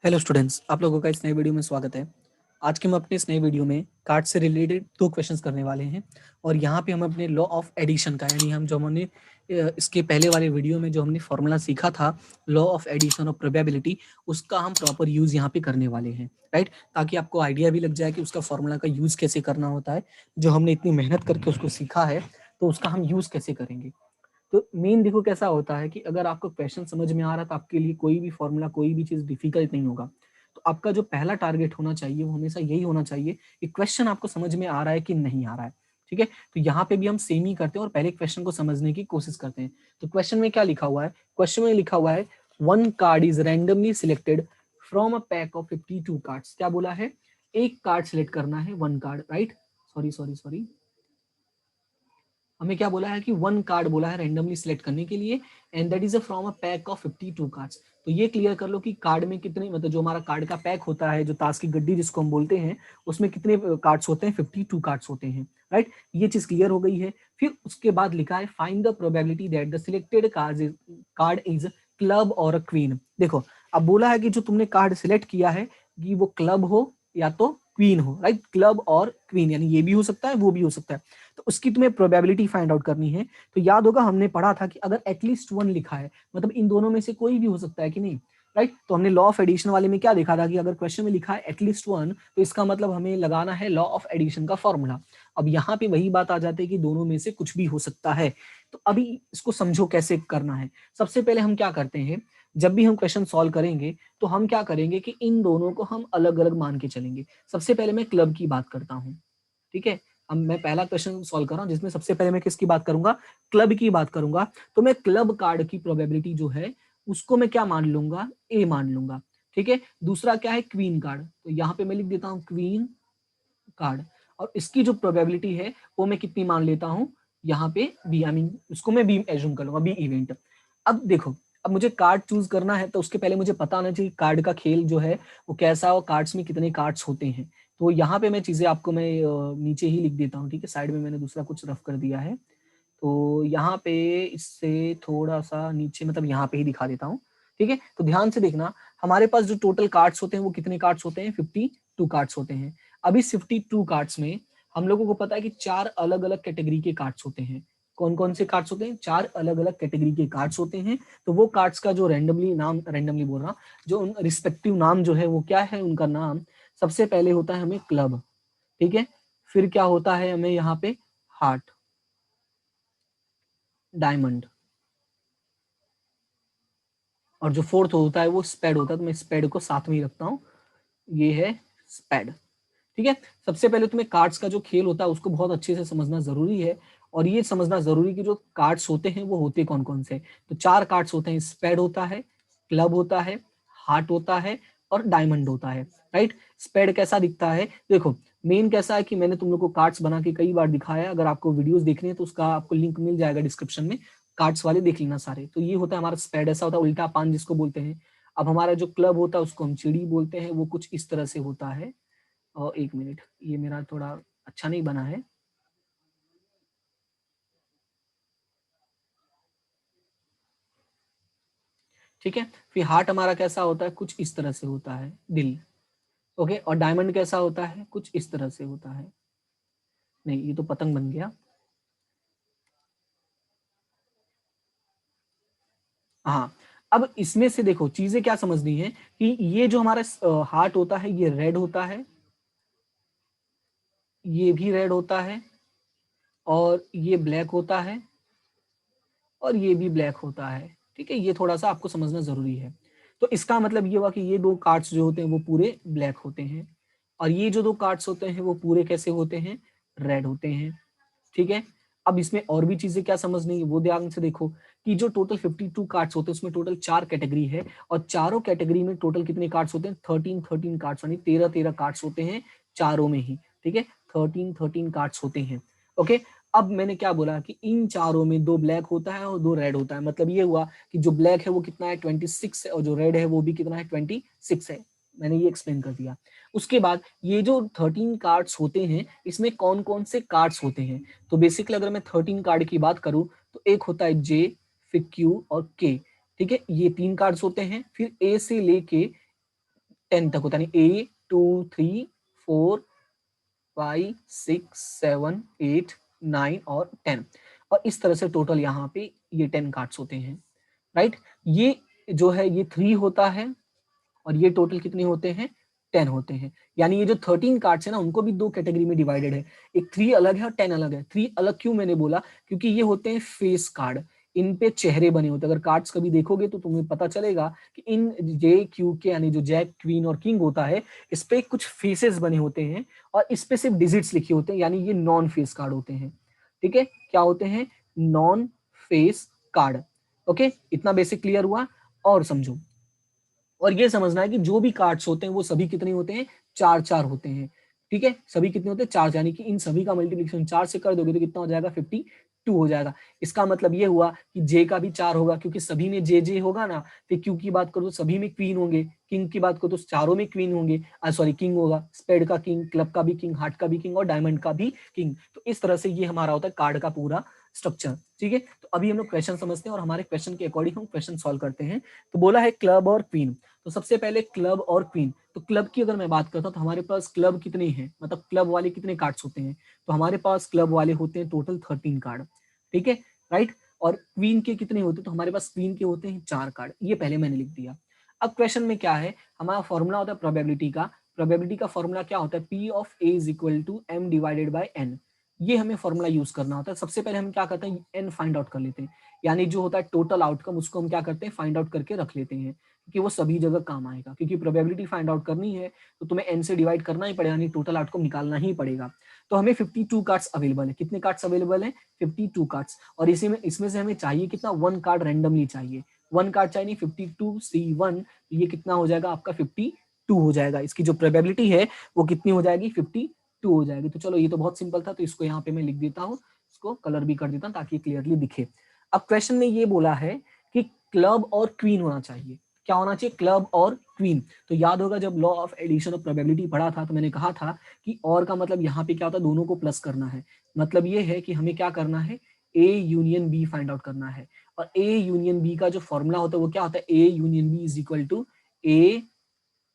Hello students, आप लोगों का इस नए वीडियो में स्वागत है। आज के हम अपने इस नए वीडियो में कार्ड से रिलेटेड 2 क्वेश्चंस करने वाले हैं और यहाँ पे हम अपने लॉ ऑफ एडिशन का यानी हम जो हमने इसके पहले वाले वीडियो में जो हमने फॉर्मूला सीखा था लॉ ऑफ एडिशन और प्रोबेबिलिटी, उसका हम प्रॉपर यूज यहाँ पे करने वाले हैं, राइट। ताकि आपको आइडिया भी लग जाए कि उसका फॉर्मूला का यूज कैसे करना होता है। जो हमने इतनी मेहनत करके उसको सीखा है तो उसका हम यूज कैसे करेंगे। तो मेन देखो कैसा होता है कि अगर आपको क्वेश्चन समझ में आ रहा है तो आपके लिए कोई भी फॉर्मूला कोई भी चीज डिफिकल्ट नहीं होगा। तो आपका जो पहला टारगेट होना चाहिए वो हमेशा यही होना चाहिए कि क्वेश्चन आपको समझ में आ रहा है कि नहीं आ रहा है। ठीक है, तो यहाँ पे भी हम सेम ही करते हैं और पहले क्वेश्चन को समझने की कोशिश करते हैं। तो क्वेश्चन में क्या लिखा हुआ है? क्वेश्चन में लिखा हुआ है one card is randomly selected from a pack of 52 cards. क्या बोला है? एक कार्ड सिलेक्ट करना है, one card, right. Sorry sorry sorry, हमें क्या बोला है कि वन कार्ड बोला है रैंडमली सिलेक्ट करने के लिए, and that is from a pack of 52 cards. तो ये क्लियर कर लो कि कार्ड में कितने, मतलब जो हमारा कार्ड का पैक होता है, जो ताश की गड्डी जिसको हम बोलते हैं, उसमें कितने कार्ड्स होते हैं? 52 कार्ड्स होते हैं, राइट। ये चीज क्लियर हो गई है। फिर उसके बाद लिखा है find the probability that the selected card is club और क्वीन। देखो, अब बोला है कि जो तुमने कार्ड सिलेक्ट किया है कि वो क्लब हो या तो क्वीन हो, राइट। क्लब और क्वीन यानी ये भी हो सकता है, वो भी हो सकता है। तो उसकी तुम्हें प्रोबेबिलिटी फाइंड आउट करनी है। तो याद होगा हमने पढ़ा था कि अगर एटलीस्ट वन लिखा है मतलब इन दोनों में से कोई भी हो सकता है कि नहीं, राइट। तो हमने लॉ ऑफ एडिशन वाले में क्या देखा था कि अगर क्वेश्चन में लिखा है एटलीस्ट वन तो इसका मतलब हमें लगाना है लॉ ऑफ एडिशन का फॉर्मूला। अब यहाँ पे वही बात आ जाती है कि दोनों में से कुछ भी हो सकता है। तो अभी इसको समझो कैसे करना है। सबसे पहले हम क्या करते हैं, जब भी हम क्वेश्चन सॉल्व करेंगे तो हम क्या करेंगे कि इन दोनों को हम अलग अलग मान के चलेंगे। सबसे पहले मैं क्लब की बात करता हूँ, ठीक है। अब मैं पहला क्वेश्चन सॉल्व कर रहा हूं जिसमें सबसे पहले मैं किसकी बात करूंगा? क्लब की बात करूंगा। तो मैं क्लब कार्ड की प्रोबेबिलिटी जो है उसको मैं क्या मान लूंगा? ए मान लूंगा, ठीक है। दूसरा क्या है? Queen card. तो यहाँ पे मैं लिख देता हूँ क्वीन कार्ड, और इसकी जो प्रोबेबिलिटी है वो मैं कितनी मान लेता हूँ? यहाँ पे बी, आई मीन उसको मैं बी एज्यूम कर लूंगा, बी इवेंट। अब देखो, अब मुझे कार्ड चूज करना है तो उसके पहले मुझे पता होना चाहिए कार्ड का खेल जो है वो कैसा और कार्ड्स में कितने कार्ड्स होते हैं। तो यहाँ पे मैं चीजें आपको मैं नीचे ही लिख देता हूँ, ठीक है। साइड में मैंने दूसरा कुछ रफ कर दिया है, तो यहाँ पे इससे थोड़ा सा नीचे, मतलब यहाँ पे ही दिखा देता हूँ, ठीक है। तो ध्यान से देखना, हमारे पास जो टोटल कार्ड्स होते हैं वो कितने कार्ड्स होते हैं? 52 कार्ड्स होते हैं। अभी 52 कार्ड्स में हम लोगों को पता है कि 4 अलग अलग कैटेगरी के कार्ड्स होते हैं। कौन कौन से कार्ड्स होते हैं? 4 अलग अलग कैटेगरी के कार्ड्स होते हैं। तो वो कार्ड्स का जो रैंडमली बोल रहा, जो रिस्पेक्टिव नाम जो है वो क्या है उनका नाम? सबसे पहले होता है हमें क्लब, ठीक है। फिर क्या होता है हमें यहाँ पे? हार्ट, डायमंड, और जो फोर्थ होता है वो स्पेड होता है। तो मैं स्पेड को साथ में ही रखता हूँ, ये है स्पेड, ठीक है। सबसे पहले तुम्हें कार्ड्स का जो खेल होता है उसको बहुत अच्छे से समझना जरूरी है, और ये समझना जरूरी कि जो कार्ड्स होते हैं वो होते कौन कौन से। तो 4 कार्ड्स होते हैं, स्पेड होता है, क्लब होता है, हार्ट होता है, और डायमंड होता है, राइट। स्पेड कैसा दिखता है? देखो, मेन कैसा है कि मैंने तुम लोग को कार्ड्स बना के कई बार दिखाया है। अगर आपको वीडियोस देखने हैं तो उसका आपको लिंक मिल जाएगा डिस्क्रिप्शन में, कार्ड्स वाले देख लेना सारे। तो ये होता है हमारा स्पेड, ऐसा होता है उल्टा पान जिसको बोलते हैं। अब हमारा जो क्लब होता है उसको हम चिड़ी बोलते हैं, वो कुछ इस तरह से होता है। और एक मिनट, ये मेरा थोड़ा अच्छा नहीं बना है, ठीक है। फिर हार्ट हमारा कैसा होता है? कुछ इस तरह से होता है, दिल, ओके। और डायमंड कैसा होता है? कुछ इस तरह से होता है। नहीं, ये तो पतंग बन गया। हाँ, अब इसमें से देखो चीजें क्या समझनी है कि ये जो हमारा हार्ट होता है ये रेड होता है, ये भी रेड होता है, और ये ब्लैक होता है, और ये भी ब्लैक होता है, ठीक है। ये थोड़ा सा आपको समझना जरूरी है। तो इसका मतलब ये हुआ कि ये 2 कार्ड्स जो होते हैं वो पूरे ब्लैक होते हैं, और ये जो 2 कार्ड्स होते हैं वो पूरे कैसे होते हैं? रेड होते हैं, ठीक है। अब इसमें और भी चीजें क्या समझनी है वो ध्यान से देखो कि जो टोटल 52 कार्ड्स होते हैं उसमें टोटल 4 कैटेगरी है, और चारों कैटेगरी में टोटल कितने कार्ड्स होते हैं? 13 कार्ड्स, यानी 13 कार्ड्स होते हैं चारों में ही, ठीक है। 13 कार्ड्स होते हैं, ओके। अब मैंने क्या बोला कि इन चारों में 2 ब्लैक होता है और 2 रेड होता है। मतलब ये हुआ कि जो ब्लैक है वो कितना है? 26 है, और जो रेड है वो भी कितना है? 26 है। मैंने ये एक्सप्लेन कर दिया। उसके बाद ये जो 13 कार्ड्स होते हैं इसमें कौन कौन से कार्ड्स होते हैं? तो बेसिकली अगर मैं 13 कार्ड की बात करूं तो एक होता है जे, फिर क्यू और के, ठीक है। ये 3 कार्ड्स होते हैं। फिर ए से लेके 10 तक होता है, यानी 1 2 3 4 5 6 7 8 9 और 10, और इस तरह से टोटल यहाँ पे ये 10 कार्ड्स होते हैं, राइट। ये जो है ये 3 होता है और ये टोटल कितने होते हैं, 10 होते हैं। यानी ये जो 13 कार्ड्स है ना, उनको भी दो कैटेगरी में डिवाइडेड है, एक 3 अलग है और 10 अलग है। 3 अलग क्यों मैंने बोला, क्योंकि ये होते हैं फेस कार्ड, इन पे चेहरे बने होते हैं। अगर कार्ड्स कभी देखोगे तो तुम्हें पता चलेगा कि इन जे क्यू के यानी जो जैक क्वीन और किंग होता है, इस पे कुछ फेसेस बने होते हैं और इस पे सिर्फ डिजिट्स लिखे होते हैं, यानी ये नॉन फेस कार्ड होते हैं। ठीक है, क्या होते हैं, नॉन फेस कार्ड। ओके, इतना बेसिक क्लियर हुआ। और समझो, और ये समझना है कि जो भी कार्ड्स होते हैं वो सभी कितने होते हैं, 4 4 होते हैं। ठीक है, सभी कितने होते हैं, 4, यानी कि इन सभी का मल्टीप्लिकेशन 4 से कर दोगे तो कितना हो जाएगा, 52 हो जाएगा। इसका मतलब ये हुआ कि जे का भी 4 होगा, क्योंकि सभी में जे जे होगा ना। फिर क्यू की बात करो तो सभी में क्वीन होंगे, किंग की बात करो तो चारों में क्वीन होंगे, सॉरी किंग होगा, स्पेड का किंग, क्लब का भी किंग, हार्ट का भी किंग और डायमंड का भी किंग। तो इस तरह से ये हमारा होता है कार्ड का पूरा स्ट्रक्चर। ठीक है, तो अभी हम लोग क्वेश्चन समझते हैं और हमारे क्वेश्चन के अकॉर्डिंग हम क्वेश्चन सॉल्व करते हैं। तो बोला है क्लब और क्वीन, तो सबसे पहले क्लब और क्वीन। तो क्लब की अगर मैं बात करता हूँ तो हमारे पास क्लब कितने हैं, मतलब क्लब वाले कितने कार्ड्स होते हैं, तो हमारे पास क्लब वाले होते हैं टोटल 13 कार्ड। ठीक है, राइट। और क्वीन के कितने होते हैं, तो हमारे पास क्वीन के होते हैं 4 कार्ड। ये पहले मैंने लिख दिया। अब क्वेश्चन में क्या है, हमारा फॉर्मूला होता है प्रोबेबिलिटी का। प्रोबेबिलिटी का फॉर्मूला क्या होता है, P of A is equal to M divided by N. ये हमें फॉर्मूला यूज करना होता है। सबसे पहले हम क्या करते हैं, एन फाइंड आउट कर लेते हैं, यानी जो होता है टोटल आउटकम, उसको हम क्या करते हैं, फाइंड आउट करके रख लेते हैं, कि वो सभी जगह काम आएगा। क्योंकि प्रोबेबिलिटी फाइंड आउट करनी है तो तुम्हें एन से डिवाइड करना ही पड़ेगा, यानी टोटल आउटकम निकालना ही पड़ेगा। तो हमें 52 कार्ड्स अवेलेबल है। कितने कार्ड्स अवेलेबल है, 52 कार्ड्स। और इसमें से हमें चाहिए कितना, 1 कार्ड रैंडमली चाहिए। 1 कार्ड चाहिए, 52C1, तो ये कितना हो जाएगा आपका, 52 हो जाएगा। इसकी जो प्रोबेबिलिटी है वो कितनी हो जाएगी, 52 हो जाएगी। तो चलो ये तो बहुत सिंपल था, तो इसको यहाँ पे मैं लिख देता हूँ, इसको कलर भी कर देता हूँ ताकि क्लियरली दिखे। अब क्वेश्चन में ये बोला है कि क्लब और क्वीन होना चाहिए। क्या होना चाहिए, क्लब और क्वीन। तो याद होगा जब law of addition of probability पढ़ा था तो मैंने कहा था कि और का मतलब यहाँ पे क्या होता है, दोनों को प्लस करना है। मतलब ये है कि हमें क्या करना है, A union B find out करना है। और ए यूनियन बी का जो फॉर्मूला होता है वो क्या होता है, A union B is equal to A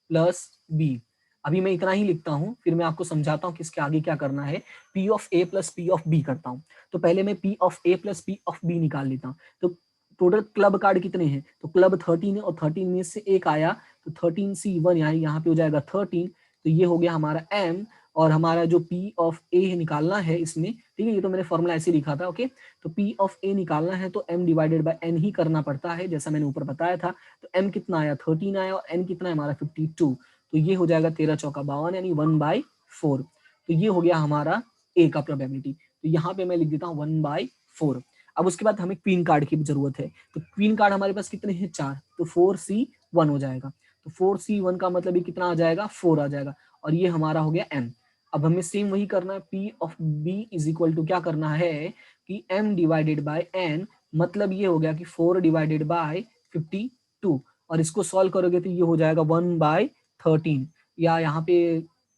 plus B. अभी मैं इतना ही लिखता हूं, फिर मैं आपको समझाता हूं कि इसके आगे क्या करना है। P of A plus P of B करता हूं। तो पहले मैं P of A plus P of B निकाल लेता हूं। तो टोटल क्लब कार्ड कितने हैं, तो क्लब 13 है और 13 में से एक आया तो 13C1, यानी यहाँ पे हो जाएगा 13। तो ये हो गया हमारा एम, और हमारा जो पी ऑफ ए निकालना है इसमें, ठीक है, ये तो मैंने फॉर्मूला ऐसे लिखा था। ओके, तो पी ऑफ ए निकालना है तो एम डिवाइडेड बाय एन ही करना पड़ता है, जैसा मैंने ऊपर बताया था। तो एम कितना आया, 13 आया, और एन कितना है हमारा 52। तो ये हो जाएगा 13 चौका 52, यानी 1/4। तो ये हो गया हमारा ए का प्रोबेबिलिटी। तो यहाँ पे मैं लिख देता हूँ 1/4। अब उसके बाद हमें क्वीन कार्ड की जरूरत है। तो क्वीन कार्ड हमारे पास कितने हैं, 4, तो 4C1 हो जाएगा। तो 4C1 का मतलब ये कितना आ जाएगा, 4 आ जाएगा। और ये हमारा हो गया एम। अब हमें सेम वही करना है, P of B is equal to क्या करना है कि एम डिवाइडेड बाय एन। मतलब ये हो गया कि 4 डिवाइडेड बाय 52, और इसको सॉल्व करोगे तो ये हो जाएगा 1/13। या यहाँ पे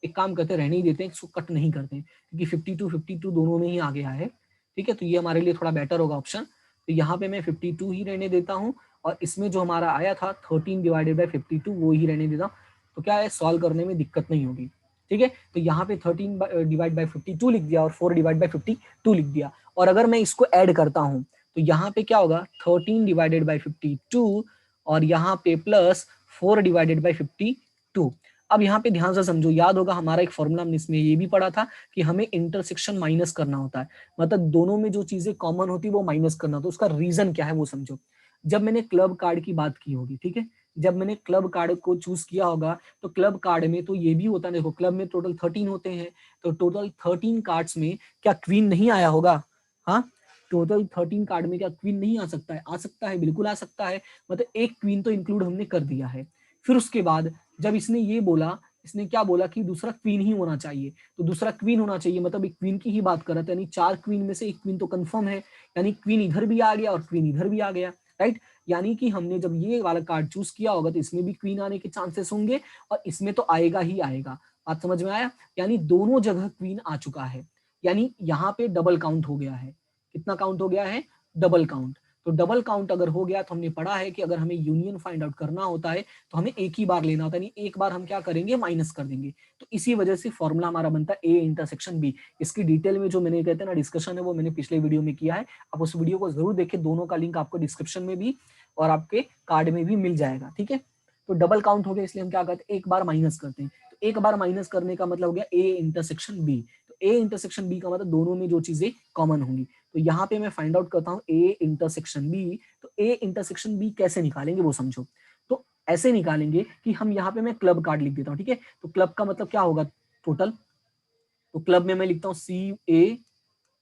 एक काम करते हैं, रहने ही देते हैं, इसको कट नहीं करते हैं, क्योंकि 52 दोनों में ही आ गया है। ठीक है, तो ये हमारे लिए थोड़ा बेटर होगा ऑप्शन। तो यहाँ पे मैं 52 ही रहने देता हूँ, और इसमें जो हमारा आया था 13 डिवाइडेड बाई 52 वो ही रहने देता हूँ। तो क्या है, सॉल्व करने में दिक्कत नहीं होगी। ठीक है, तो यहाँ पे 13 डिवाइड बाई 52 लिख दिया और 4 डिवाइड बाई 52 लिख दिया। और अगर मैं इसको ऐड करता हूँ तो यहाँ पे क्या होगा, 13 डिवाइडेड बाई 52 और यहाँ पे प्लस 4 डिवाइडेड बाई 52। अब यहाँ पे ध्यान से समझो, याद होगा हमारा एक फॉर्मूला हमने इसमें ये भी पढ़ा था कि हमें इंटरसेक्शन माइनस करना होता है, मतलब दोनों में जो चीजें कॉमन होती है वो माइनस करना। तो उसका रीजन क्या है वो समझो। जब मैंने क्लब कार्ड की बात की होगी, ठीक है, जब मैंने क्लब कार्ड को चूज किया होगा तो क्लब कार्ड में तो ये भी होता है, देखो क्लब में टोटल 13 होते हैं, तो टोटल 13 कार्ड्स में क्या क्वीन नहीं आया होगा, हाँ, टोटल 13 कार्ड में क्या क्वीन नहीं आ सकता है, आ सकता है, बिल्कुल आ सकता है। मतलब एक क्वीन तो इंक्लूड हमने कर दिया है। फिर उसके बाद जब इसने ये बोला, इसने क्या बोला कि दूसरा क्वीन ही होना चाहिए, तो दूसरा क्वीन होना चाहिए, मतलब एक क्वीन की ही बात कर रहा था, यानी 4 क्वीन में से एक क्वीन तो कंफर्म है, यानी क्वीन इधर भी आ गया और क्वीन इधर भी आ गया, राइट। यानी कि हमने जब ये वाला कार्ड चूज किया होगा तो इसमें भी क्वीन आने के चांसेस होंगे और इसमें तो आएगा ही आएगा। बात समझ में आया, यानी दोनों जगह क्वीन आ चुका है, यानी यहाँ पे डबल काउंट हो गया है। कितना काउंट हो गया है, डबल काउंट। तो डबल काउंट अगर हो गया तो हमने पढ़ा है कि अगर हमें यूनियन फाइंड आउट करना होता है तो हमें एक ही बार लेना होता है, एक बार हम क्या करेंगे, माइनस कर देंगे। तो इसी वजह से फॉर्मूला हमारा बनता है ए इंटरसेक्शन बी। इसकी डिटेल में जो मैंने कहते हैं ना डिस्कशन है वो मैंने पिछले वीडियो में किया है, आप उस वीडियो को जरूर देखें, दोनों का लिंक आपको डिस्क्रिप्शन में भी और आपके कार्ड में भी मिल जाएगा, ठीक है। तो डबल काउंट हो गया इसलिए हम क्या करते हैं, एक बार माइनस करते हैं। तो एक बार माइनस करने का मतलब हो गया ए इंटरसेक्शन बी। तो ए इंटरसेक्शन बी का मतलब दोनों में जो चीजें कॉमन होंगी। तो यहाँ पे मैं फाइंड आउट करता हूँ ए इंटरसेक्शन बी। तो ए इंटरसेक्शन बी कैसे निकालेंगे वो समझो। तो ऐसे निकालेंगे कि हम यहाँ पे मैं क्लब कार्ड लिख देता हूँ, ठीक है। तो क्लब का मतलब क्या होगा, टोटल। तो क्लब में मैं लिखता हूँ सी ए,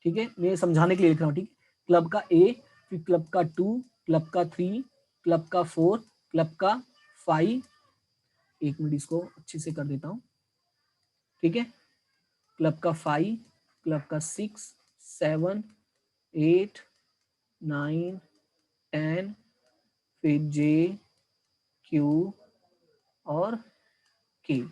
ठीक है, मैं समझाने के लिए लिख रहा हूँ, ठीक है। क्लब का ए, फिर क्लब का 2, क्लब का 3, क्लब का 4, क्लब का 5, एक मिनट इसको अच्छे से कर देता हूँ, ठीक है। क्लब का 5, क्लब का 6, 7, 8, 9, 10, फिर जे, क्यू और के,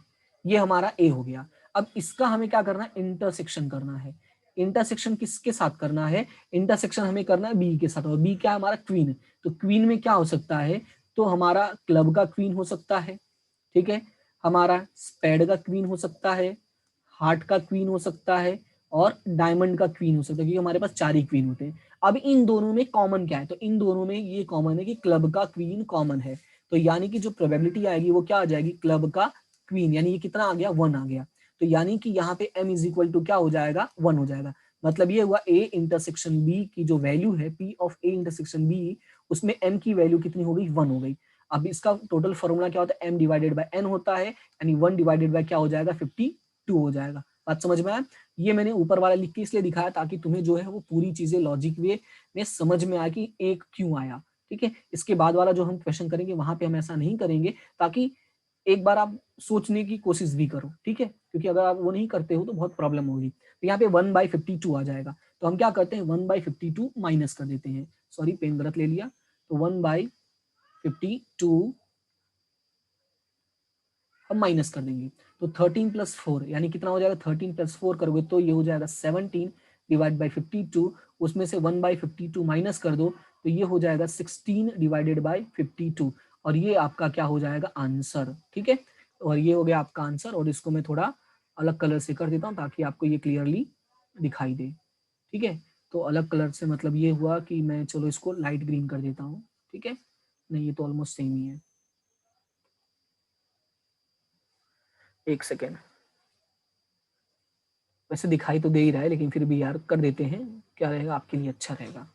ये हमारा ए हो गया। अब इसका हमें क्या करना है, इंटरसेक्शन करना है। इंटरसेक्शन किसके साथ करना है, इंटरसेक्शन हमें करना है बी के साथ। और बी क्या है, हमारा क्वीन। तो क्वीन में क्या हो सकता है, तो हमारा क्लब का क्वीन हो सकता है, ठीक है, हमारा स्पेड का क्वीन हो सकता है, हार्ट का क्वीन हो सकता है और डायमंड का क्वीन हो सकता है, क्योंकि हमारे पास 4 ही क्वीन होते हैं। अब इन दोनों में कॉमन क्या है, तो इन दोनों में ये कॉमन है कि क्लब का क्वीन कॉमन है। तो यानी कि जो प्रोबेबिलिटी आएगी वो क्या आ जाएगी, क्लब का क्वीन, यानी ये कितना आ गया, 1 आ गया। तो यानी कि यहाँ पे m इज इक्वल टू क्या हो जाएगा, 1 हो जाएगा। मतलब ये हुआ ए इंटरसेक्शन बी की जो वैल्यू है, P of A intersection B, उसमें m की वैल्यू कितनी हो गई, 1 हो गई। अब इसका टोटल फॉर्मूला क्या होता है, m डिवाइडेड बाय n होता है, यानी 1 डिवाइडेड बाय क्या हो जाएगा, 52 हो जाएगा। बात समझ में आया। ये मैंने ऊपर वाला लिख के इसलिए दिखाया ताकि तुम्हें जो है वो पूरी चीजें लॉजिक वे में समझ में आए कि एक क्यों आया, ठीक है। इसके बाद वाला जो हम क्वेश्चन करेंगे वहां पे हम ऐसा नहीं करेंगे, ताकि एक बार आप सोचने की कोशिश भी करो, ठीक है, क्योंकि अगर आप वो नहीं करते हो तो बहुत प्रॉब्लम होगी। तो यहाँ पे 1/52 आ जाएगा। तो हम क्या करते हैं, 1/52 माइनस कर देते हैं, सॉरी पेन गलत ले लिया। तो 1/52 हम माइनस कर देंगे। तो 13 + 4 यानी कितना हो जाएगा, 13 + 4 करोगे तो ये हो जाएगा 17 डिवाइड बाई 52। उसमें से 1/52 माइनस कर दो तो ये हो जाएगा 16 डिवाइडेड बाई 52। और ये आपका क्या हो जाएगा, आंसर, ठीक है। और ये हो गया आपका आंसर। और इसको मैं थोड़ा अलग कलर से कर देता हूँ ताकि आपको ये क्लियरली दिखाई दे, ठीक है। तो अलग कलर से मतलब ये हुआ कि मैं, चलो इसको लाइट ग्रीन कर देता हूँ, ठीक है। नहीं, ये तो ऑलमोस्ट सेम ही है, एक सेकेंड। वैसे दिखाई तो दे ही रहा है लेकिन फिर भी यार कर देते हैं, क्या रहेगा आपके लिए, अच्छा रहेगा।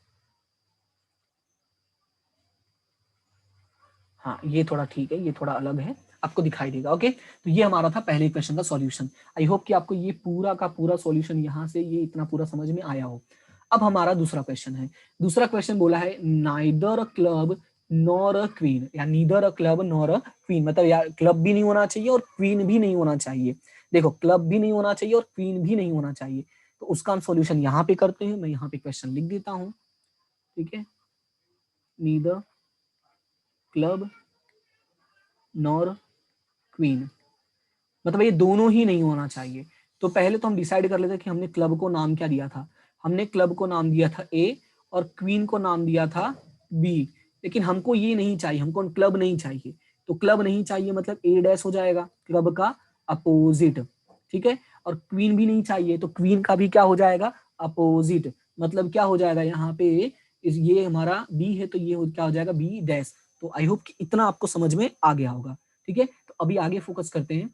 हाँ ये थोड़ा ठीक है, ये थोड़ा अलग है, आपको दिखाई देगा। ओके, तो ये हमारा था पहले क्वेश्चन का सॉल्यूशन। आई होप कि आपको ये पूरा का पूरा सॉल्यूशन यहाँ से ये इतना पूरा समझ में आया हो। अब हमारा दूसरा क्वेश्चन है। दूसरा क्वेश्चन बोला है neither a club nor a queen, या neither a club nor a queen, मतलब यार क्लब भी नहीं होना चाहिए और क्वीन भी नहीं होना चाहिए। देखो, क्लब भी नहीं होना चाहिए और क्वीन भी नहीं होना चाहिए। तो उसका हम सॉल्यूशन यहाँ पे करते हैं। मैं यहाँ पे क्वेश्चन लिख देता हूँ, ठीक है। नीदर क्लब नॉर क्वीन, मतलब ये दोनों ही नहीं होना चाहिए। तो पहले तो हम डिसाइड कर लेते हैं कि हमने क्लब को नाम क्या दिया था। हमने क्लब को नाम दिया था ए और क्वीन को नाम दिया था बी। लेकिन हमको ये नहीं चाहिए, हमको क्लब नहीं चाहिए। तो क्लब नहीं चाहिए मतलब ए डैश हो जाएगा, क्लब का अपोजिट, ठीक है। और क्वीन भी नहीं चाहिए तो क्वीन का भी क्या हो जाएगा, अपोजिट। मतलब क्या हो जाएगा यहाँ पे, ये हमारा बी है तो ये क्या हो जाएगा, बी डैश। तो आई होप कि इतना आपको समझ में आ गया होगा, ठीक है। तो अभी आगे फोकस करते हैं।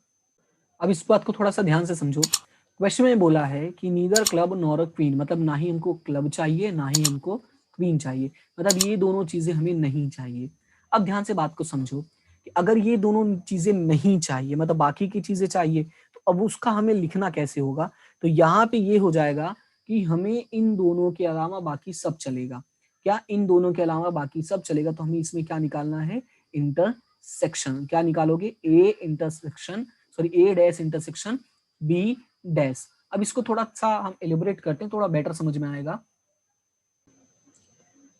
अब इस बात को थोड़ा सा ध्यान से समझो। क्वेश्चन में बोला है कि नीदर क्लब नॉर क्वीन, मतलब ना ही हमको क्लब चाहिए ना ही हमको क्वीन चाहिए, मतलब ये दोनों चीजें हमें नहीं चाहिए। अब ध्यान से बात को समझो कि अगर ये दोनों चीजें नहीं चाहिए, मतलब बाकी की चीजें चाहिए, तो अब उसका हमें लिखना कैसे होगा। तो यहाँ पे ये हो जाएगा कि हमें इन दोनों के अलावा बाकी सब चलेगा। क्या, इन दोनों के अलावा बाकी सब चलेगा। तो हमें इसमें क्या निकालना है, इंटरसेक्शन। क्या निकालोगे, A intersection, sorry A dash intersection B dash. अब इसको थोड़ा सा हम एलिब्रेट करते हैं, थोड़ा बेटर समझ में आएगा।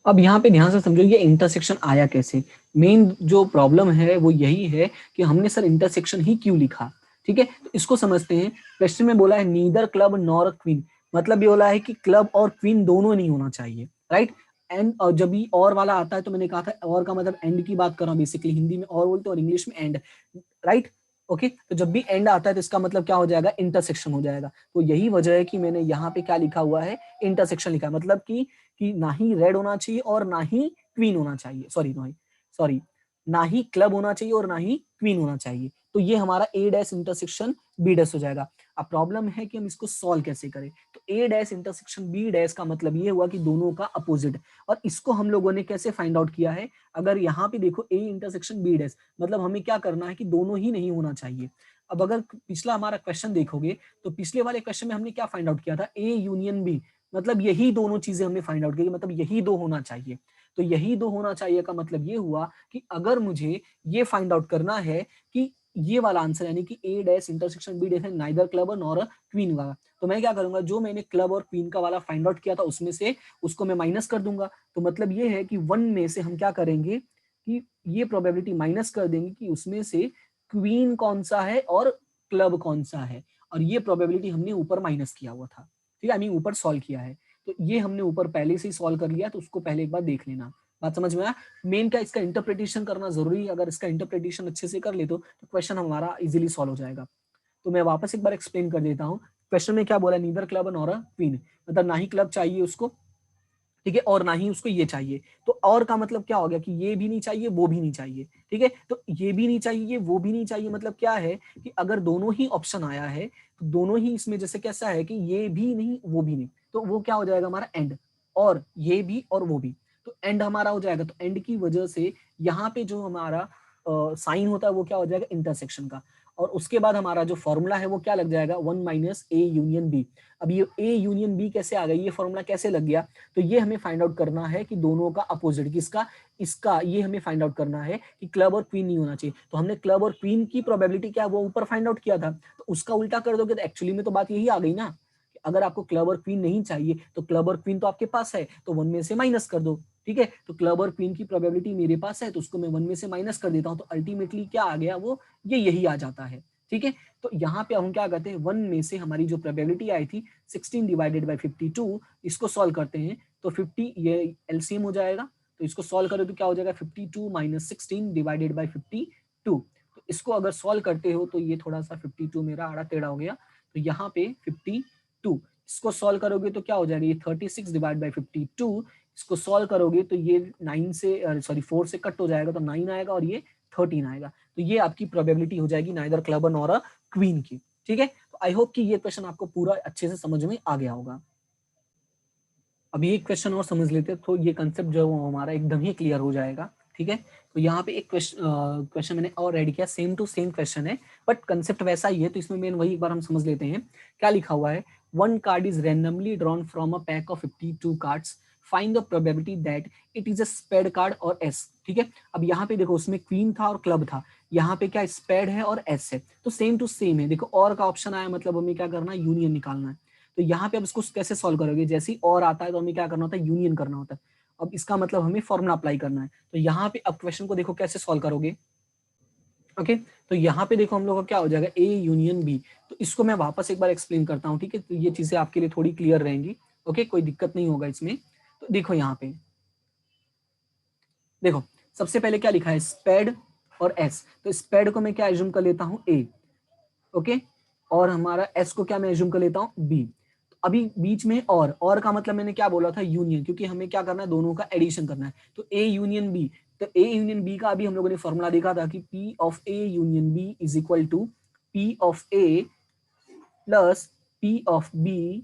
अब यहाँ पे ध्यान से समझो ये इंटरसेक्शन आया कैसे। मेन जो प्रॉब्लम है वो यही है कि हमने सर इंटरसेक्शन ही क्यों लिखा, ठीक है। तो इसको समझते हैं। क्वेश्चन में बोला है नीदर क्लब नॉर क्वीन, मतलब ये बोला है कि क्लब और क्वीन दोनों नहीं होना चाहिए, राइट। एंड जब भी और वाला आता है तो मैंने कहा था और का मतलब एंड की बात कर रहा हूँ बेसिकली, हिंदी में और बोलते हैं और इंग्लिश में एंड, राइट। ओके, तो जब भी एंड आता है तो इसका मतलब क्या हो जाएगा, इंटरसेक्शन हो जाएगा। तो यही वजह है कि मैंने यहाँ पे क्या लिखा हुआ है, इंटरसेक्शन लिखा है, मतलब कि ना ही रेड होना चाहिए और ना ही क्वीन होना चाहिए, सॉरी ना ही क्लब होना चाहिए और ना ही क्वीन होना चाहिए। तो ये हमारा ए डैश इंटरसेक्शन बी डैश हो जाएगा। अब प्रॉब्लम है कि हम इसको सॉल्व कैसे करें। तो ए डैश इंटरसेक्शन बी डैश का मतलब ये हुआ कि दोनों का अपोजिट, और इसको हम लोगों ने कैसे फाइंड आउट किया है, अगर यहाँ पे देखो ए इंटरसेक्शन बी डैश, मतलब हमें क्या करना है कि दोनों ही नहीं होना चाहिए। अब अगर पिछला हमारा क्वेश्चन देखोगे तो पिछले वाले क्वेश्चन में हमने क्या फाइंड आउट किया था, ए यूनियन बी, मतलब यही दोनों चीजें हमने फाइंड आउट की, मतलब यही दो होना चाहिए। तो यही दो होना चाहिए का मतलब ये हुआ कि अगर मुझे ये फाइंड आउट करना है कि ये वाला आंसर यानी कि ए डैश इंटरसेक्शन बी डैश है नाइदर क्लब नॉर क्वीन वाला, तो मैं क्या करूंगा, जो मैंने क्लब और क्वीन का वाला फाइंड आउट किया था उसमें से उसको मैं माइनस कर दूंगा। तो मतलब ये है कि वन में से हम क्या करेंगे कि ये प्रोबेबिलिटी माइनस कर देंगे कि उसमें से क्वीन कौन सा है और क्लब कौन सा है, और ये प्रोबेबिलिटी हमने ऊपर माइनस किया हुआ था, ठीक है, आई मीन ऊपर सॉल्व किया है। तो ये हमने ऊपर पहले से ही सॉल्व कर लिया, तो उसको पहले एक बार देख लेना। बात समझ में आया। मेन क्या इसका इंटरप्रिटेशन करना जरूरी है, अगर इसका इंटरप्रिटेशन अच्छे से कर ले तो क्वेश्चन हमारा इजीली सॉल्व हो जाएगा। तो मैं वापस एक बार एक्सप्लेन कर देता हूँ। क्वेश्चन में क्या बोला, नीदर क्लब नॉर क्वीन, मतलब ना ही क्लब चाहिए उसको, ठीक है, और ना ही उसको ये चाहिए। तो और का मतलब क्या हो गया कि ये भी नहीं चाहिए वो भी नहीं चाहिए, ठीक है। तो ये भी नहीं चाहिए वो भी नहीं चाहिए, मतलब क्या है कि अगर दोनों ही ऑप्शन आया है तो दोनों ही इसमें जैसे कैसा है कि ये भी नहीं वो भी नहीं, तो वो क्या हो जाएगा हमारा एंड, और ये भी और वो भी, तो एंड हमारा हो जाएगा। तो एंड की वजह से यहाँ पे जो हमारा साइन होता है वो क्या हो जाएगा, इंटरसेक्शन का। और उसके बाद हमारा जो फॉर्मूला है वो क्या लग जाएगा, 1 माइनस ए यूनियन बी। अब ये ए यूनियन बी कैसे आ गई, ये फॉर्मूला कैसे लग गया, तो ये हमें फाइंड आउट करना है कि दोनों का अपोजिट किसका, इसका, ये हमें फाइंड आउट करना है कि क्लब और क्वीन नहीं होना चाहिए। तो हमने क्लब और क्वीन की प्रोबेबिलिटी क्या वो ऊपर फाइंड आउट किया था, तो उसका उल्टा कर दोगे तो एक्चुअली में तो बात यही आ गई ना, अगर आपको क्लब और क्वीन नहीं चाहिए तो क्लब और क्वीन तो आपके पास है तो वन में से माइनस कर दो, ठीक है। तो क्लब और क्वीन की प्रोबेबिलिटी मेरे पास है तो उसको मैं वन में से माइनस कर देता हूं, तो अल्टीमेटली क्या आ गया वो ये यही आ जाता है, ठीक है। तो यहाँ पे हम क्या करते हैं, वन में से हमारी जो प्रोबेबिलिटी आई थी 16 डिवाइडेड बाई 52, इसको सॉल्व करते हैं तो 50 ये एलसीएम हो जाएगा, तो इसको सॉल्व करो तो क्या हो जाएगा 52 माइनस 16 डिवाइडेड बाई 52। तो इसको अगर सॉल्व करते हो तो ये थोड़ा सा 52 मेरा आड़ा टेढ़ा हो गया, तो यहाँ पे 52 इसको सॉल्व करोगे तो क्या हो जाएगा, ये 36 डिवाइड बाई 52, इसको सॉल्व करोगे तो ये 9 से सॉरी 4 से कट हो जाएगा तो 9 आएगा और ये 13 आएगा। तो ये आपकी प्रोबेबिलिटी हो जाएगी नाइदर क्लब नॉर क्वीन की, ठीक है। तो आई होप कि ये क्वेश्चन आपको पूरा अच्छे से समझ में आ गया होगा। अभी एक क्वेश्चन और समझ लेते हैं तो ये कंसेप्ट जो हमारा एकदम ही क्लियर हो जाएगा, ठीक है। तो यहाँ पे एक क्वेश्चन मैंने और रेडी किया, सेम टू सेम क्वेश्चन है बट कंसेप्ट वैसा ही है, तो इसमें मेन वही एक बार हम समझ लेते हैं। क्या लिखा हुआ है, one card is randomly drawn from a pack of 52 cards, find the probability that it is a spade card और एस, ठीक है। अब यहाँ पे देखो उसमें क्वीन था और क्लब था, यहाँ पे क्या स्पेड है और एस है, तो सेम टू सेम है। देखो और का ऑप्शन आया मतलब हमें क्या करना है, यूनियन निकालना है। तो यहाँ पे अब इसको कैसे सॉल्व करोगे, जैसे ही और आता है तो हमें क्या करना होता है, यूनियन करना होता है। अब इसका मतलब हमें फॉर्मूला अप्लाई करना है। तो यहाँ पे अब क्वेश्चन को देखो कैसे सॉल्व करोगे, ओके। तो यहाँ पे देखो हम लोग का क्या हो जाएगा, ए यूनियन बी। तो इसको मैं वापस एक बार एक्सप्लेन करता हूँ, ठीक है, तो ये चीजें आपके लिए थोड़ी क्लियर रहेंगी, ओके, कोई दिक्कत नहीं होगा इसमें। तो देखो यहाँ पे देखो सबसे पहले क्या लिखा है, स्पेड और एस, तो स्पेड को मैं क्या एज्यूम कर लेता हूँ ए, ओके, और हमारा एस को क्या मैं एज्यूम कर लेता हूँ बी। तो अभी बीच में और का मतलब मैंने क्या बोला था, यूनियन, क्योंकि हमें क्या करना है, दोनों का एडिशन करना है। तो ए यूनियन बी, तो ए यूनियन बी का अभी हम लोगों ने फॉर्मूला देखा था कि P of A union B is equal to P of A plus P of B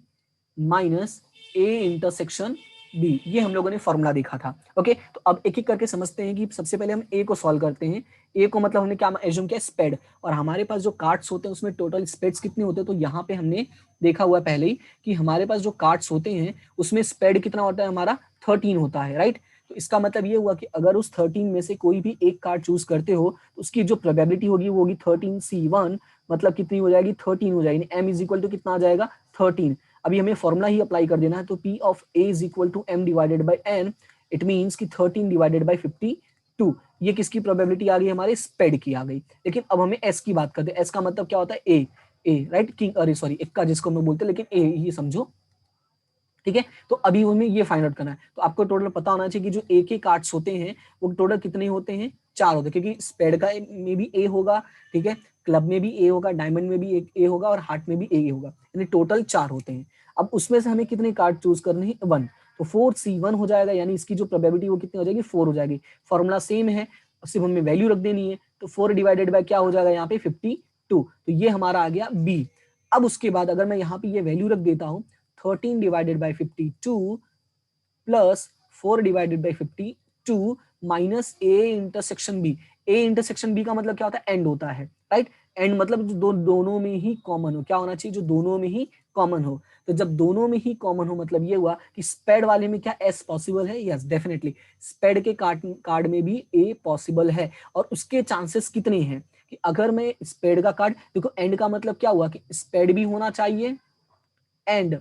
minus A intersection B, ये हम लोगों ने फॉर्मूला देखा था, ओके। तो अब एक एक करके समझते हैं कि सबसे पहले हम ए को सॉल्व करते हैं। ए को मतलब हमने क्या एज्यूम किया, स्पेड, और हमारे पास जो कार्ड्स होते हैं उसमें टोटल स्पेड्स कितने होते हैं, तो यहाँ पे हमने देखा हुआ पहले ही कि हमारे पास जो कार्ड्स होते हैं उसमें स्पेड कितना होता है, हमारा 13 होता है, राइट। तो इसका मतलब ये हुआ कि अगर उस 13 में से कोई भी एक कार्ड चूज करते हो तो उसकी जो प्रोबेबिलिटी होगी वो होगी 13C1, मतलब कितनी हो जाएगी, 13 हो जाएगी। एम इज इक्वल टू कितना आ जाएगा, 13। अभी हमें फॉर्मूला ही अप्लाई कर देना है, तो P of A is equal to M divided by N, it means कि 13 डिवाइडेड बाई 52। ये किसकी प्रोबेबिलिटी आ गई, हमारे स्पेड की आ गई। लेकिन अब हमें S की बात करते हैं, S का मतलब क्या होता है, A, राइट, किंग, अरे सॉरी इक्का जिसको हम लोग बोलते हैं, लेकिन A ये समझो, ठीक है। तो अभी हमें ये फाइंड आउट करना है, तो आपको टोटल पता होना चाहिए कि जो ए के कार्ड्स होते हैं वो टोटल कितने होते हैं, 4 होते हैं, क्योंकि स्पेड का में भी ए होगा, ठीक है, क्लब में भी ए होगा, डायमंड में भी ए होगा और हार्ट में भी ए होगा, यानी टोटल 4 होते हैं। अब उसमें से हमें कितने कार्ड चूज करने हैं, 1, तो 4C1 हो जाएगा, यानी इसकी जो प्रोबेबिलिटी वो कितनी हो जाएगी, 4 हो जाएगी। फॉर्मूला सेम है, सिर्फ हमें वैल्यू रख देनी है, तो 4 डिवाइडेड बाय क्या हो जाएगा यहाँ पे 52, तो ये हमारा आ गया बी। अब उसके बाद अगर मैं यहाँ पे ये वैल्यू रख देता हूँ 13 divided by 52 plus 4 divided by 52 minus A intersection B. A intersection B का मतलब क्या होता है, एंड होता है, राइट। एंड मतलब जो दोनों में ही कॉमन हो, क्या होना चाहिए, जो दोनों में ही कॉमन हो। तो जब दोनों में ही कॉमन हो मतलब ये हुआ कि स्पेड वाले में क्या एस पॉसिबल है, यस डेफिनेटली स्पेड के कार्ड में भी ए पॉसिबल है। और उसके चांसेस कितने हैं कि अगर मैं स्पेड का कार्ड, देखो एंड का मतलब क्या हुआ कि स्पेड भी होना चाहिए एंड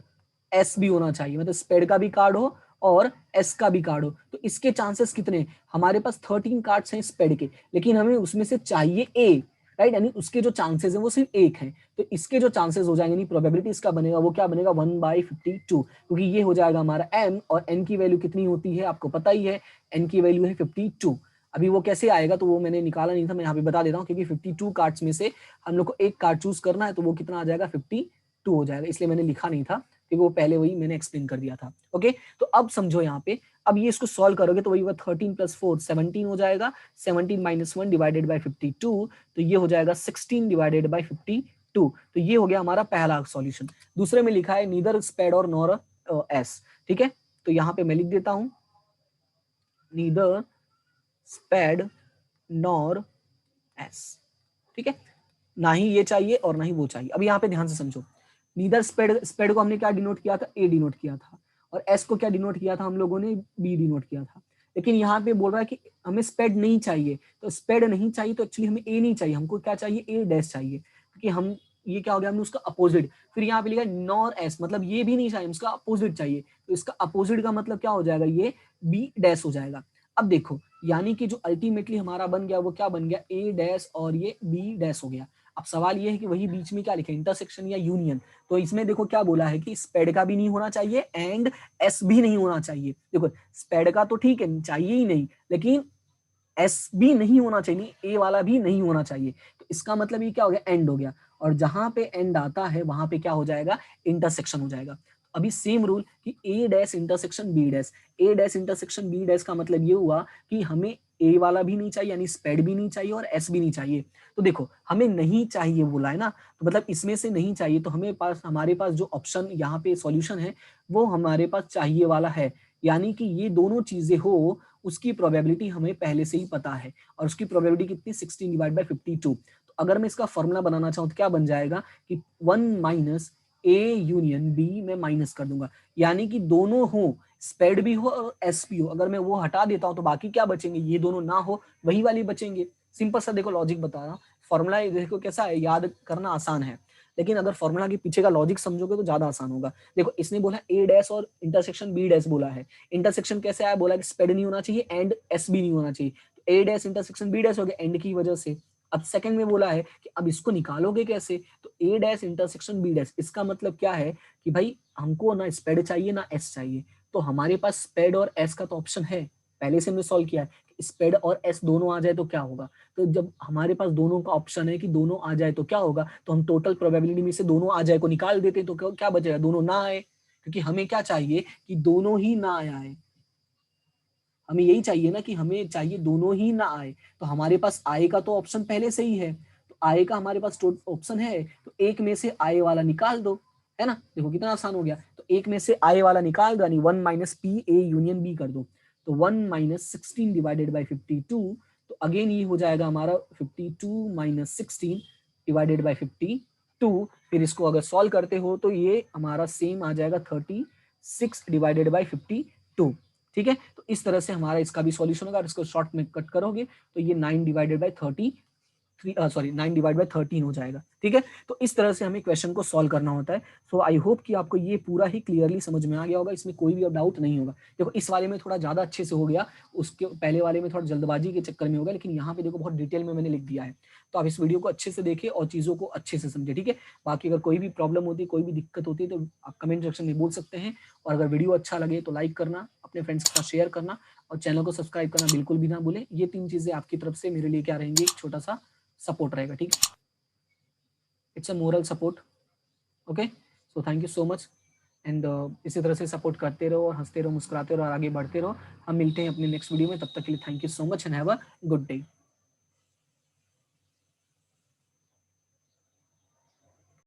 एस भी होना चाहिए, मतलब स्पेड का भी कार्ड हो और एस का भी कार्ड हो। तो इसके चांसेस कितने, हमारे पास 13 कार्ड्स हैं स्पेड के, लेकिन हमें उसमें से चाहिए ए, राइट, यानी उसके जो चांसेस हैं वो सिर्फ एक हैं। तो इसके जो चांसेस हो जाएंगे, प्रोबेबिलिटी इसका बनेगा वो क्या बनेगा, 1/52, क्योंकि ये हो जाएगा हमारा एम, और एन की वैल्यू कितनी होती है आपको पता ही है, एन की वैल्यू है 52। अभी वो कैसे आएगा तो वो मैंने निकाला नहीं था, मैं यहाँ पे बता देता हूँ, क्योंकि 52 कार्ड्स में से हम लोग को एक कार्ड चूज करना है, तो वो कितना आ जाएगा 52 हो जाएगा, इसलिए मैंने लिखा नहीं था, क्योंकि वो पहले वही मैंने एक्सप्लेन कर दिया था। ओके, तो अब समझो यहाँ पे, अब ये इसको सॉल्व करोगे तो वही 13 + 4 17 हो जाएगा, 17 - 1 डिवाइडेड बाय 52, तो ये हो जाएगा 16 डिवाइडेड बाय 52। तो ये हो गया हमारा पहला सॉल्यूशन। दूसरे में लिखा है नीदर स्पेड और नॉर एस, ठीक है, तो यहाँ पे मैं लिख देता हूं नीदर स्पेड नॉर एस, ठीक है, ना ही ये चाहिए और ना ही वो चाहिए। अब यहाँ पे ध्यान से समझो, नीदर स्पेड को हमने क्या डिनोट किया था, ए डिनोट किया था, और एस को क्या डिनोट किया था हम लोगों ने, बी डिनोट किया था। लेकिन यहाँ पे बोल रहा है कि हमें स्पेड नहीं चाहिए, तो स्पेड नहीं चाहिए तो एक्चुअली हमें ए नहीं चाहिए, हमको क्या चाहिए, ए डैश चाहिए, क्योंकि हम ये क्या हो गया, हमने उसका अपोजिट। फिर यहाँ पे लिखा नॉर एस, मतलब ये भी नहीं चाहिए, उसका अपोजिट चाहिए, तो इसका अपोजिट का मतलब क्या हो जाएगा, ये बी डैश हो जाएगा। अब देखो, यानी कि जो अल्टीमेटली हमारा बन गया वो क्या बन गया, ए डैश और ये बी डैश हो गया। अब सवाल ये है कि वही बीच में क्या लिखा है, इंटरसेक्शन या यूनियन। तो इसमें देखो क्या बोला है कि स्पेड का भी नहीं होना चाहिए एंड एस भी नहीं होना चाहिए। देखो स्पेड का तो ठीक है, चाहिए ही नहीं, लेकिन एस भी नहीं होना चाहिए, ए वाला भी नहीं होना चाहिए। तो इसका मतलब ये क्या हो गया, एंड हो गया, और जहां पे एंड आता है वहां पे क्या हो जाएगा, इंटरसेक्शन हो जाएगा। अभी सेम रूल कि ए डैश इंटरसेक्शन बी डैश, ए डैश इंटरसेक्शन बी डैश का मतलब ये हुआ कि हमें ए वाला भी नहीं चाहिए, यानी स्पेड भी नहीं चाहिए और एस भी नहीं चाहिए। तो देखो हमें नहीं चाहिए बोला है ना, तो मतलब इसमें से नहीं चाहिए, तो हमारे पास जो ऑप्शन यहाँ पे सॉल्यूशन है वो हमारे पास चाहिए वाला है, यानी कि ये दोनों चीजें हो उसकी प्रोबेबिलिटी हमें पहले से ही पता है, और उसकी प्रोबेबिलिटी कितनी, 16 डिवाइड बाय 52। तो अगर मैं इसका फॉर्मूला बनाना चाहूँ तो क्या बन जाएगा कि 1 - ए यूनियन बी में माइनस कर दूंगा, यानी कि दोनों हो, स्पेड भी हो और एस भी हो, अगर मैं वो हटा देता हूं तो बाकी क्या बचेंगे, ये दोनों ना हो वही वाली बचेंगे। सिंपल सा देखो लॉजिक बता रहा हूँ, फॉर्मूला देखो कैसा है, याद करना आसान है, लेकिन अगर फॉर्मूला के पीछे का लॉजिक समझोगे तो ज्यादा आसान होगा। देखो इसने बोला ए डैश और इंटरसेक्शन बी डैश बोला है, इंटरसेक्शन कैसे आया, बोला कि स्पेड नहीं होना चाहिए एंड एस भी नहीं होना चाहिए, ए डैश इंटरसेक्शन बी डैश हो गया एंड की वजह से। अब सेकंड में बोला है कि अब इसको निकालोगे कैसे, तो ए डैश इंटरसेक्शन बी डैश, इसका मतलब क्या है कि भाई हमको ना स्पेड चाहिए ना एस चाहिए, तो हमारे पास स्पेड और एस का तो ऑप्शन है, पहले से हमने सॉल्व किया है, स्पेड और एस दोनों आ जाए तो क्या होगा। तो जब हमारे पास दोनों का ऑप्शन है कि दोनों आ जाए तो क्या होगा, तो हम टोटल प्रोबेबिलिटी में से दोनों आ जाए को निकाल देते, तो क्या बचेगा, दोनों ना आए, क्योंकि हमें क्या चाहिए कि दोनों ही ना आए, हमें यही चाहिए ना कि हमें चाहिए दोनों ही ना आए। तो हमारे पास आए का तो ऑप्शन पहले से ही है, तो आए का हमारे पास ऑप्शन है, तो एक में से आए वाला निकाल दो, है ना, देखो कितना आसान हो गया। तो एक में से आए वाला निकाल दो, यानी 1 - पी ए यूनियन बी कर दो, तो 1 - 16 डिवाइडेड बाई 52, तो अगेन ये हो जाएगा हमारा 52 - 16 डिवाइडेड बाई 52। फिर इसको अगर सॉल्व करते हो तो ये हमारा सेम आ जाएगा 36 डिवाइडेड बाई 52, ठीक है। तो इस तरह से हमारा इसका भी सॉल्यूशन होगा, इसको शॉर्ट में कट करोगे तो ये 9 डिवाइडेड बाई 33 9 डिवाइड बाय 13 हो जाएगा, ठीक है। तो इस तरह से हमें क्वेश्चन को सॉल्व करना होता है। सो आई होप कि आपको ये पूरा ही क्लियरली समझ में आ गया होगा, इसमें कोई भी डाउट नहीं होगा। देखो इस वाले में थोड़ा ज्यादा अच्छे से हो गया, उसके पहले वाले में थोड़ा जल्दबाजी के चक्कर में हो गया, लेकिन यहाँ पे देखो बहुत डिटेल में मैंने लिख दिया है। तो आप इस वीडियो को अच्छे से देखिए और चीजों को अच्छे से समझे, ठीक है। बाकी अगर कोई भी प्रॉब्लम होती है, कोई भी दिक्कत होती है, तो आप कमेंट सेक्शन में बोल सकते हैं। और अगर वीडियो अच्छा लगे तो लाइक करना, अपने फ्रेंड्स के साथ शेयर करना और चैनल को सब्सक्राइब करना बिल्कुल भी ना भूलें। ये 3 चीजें आपकी तरफ से मेरे लिए क्या रहेंगी, एक छोटा सा सपोर्ट रहेगा, ठीक है। It's a moral support, okay. So thank you so much and इसी तरह से सपोर्ट करते रहो और हंसते रहो, मुस्कुराते रहो और आगे बढ़ते रहो। हम मिलते हैं अपने नेक्स्ट वीडियो में, तब तक के लिए thank you so much and have a good day.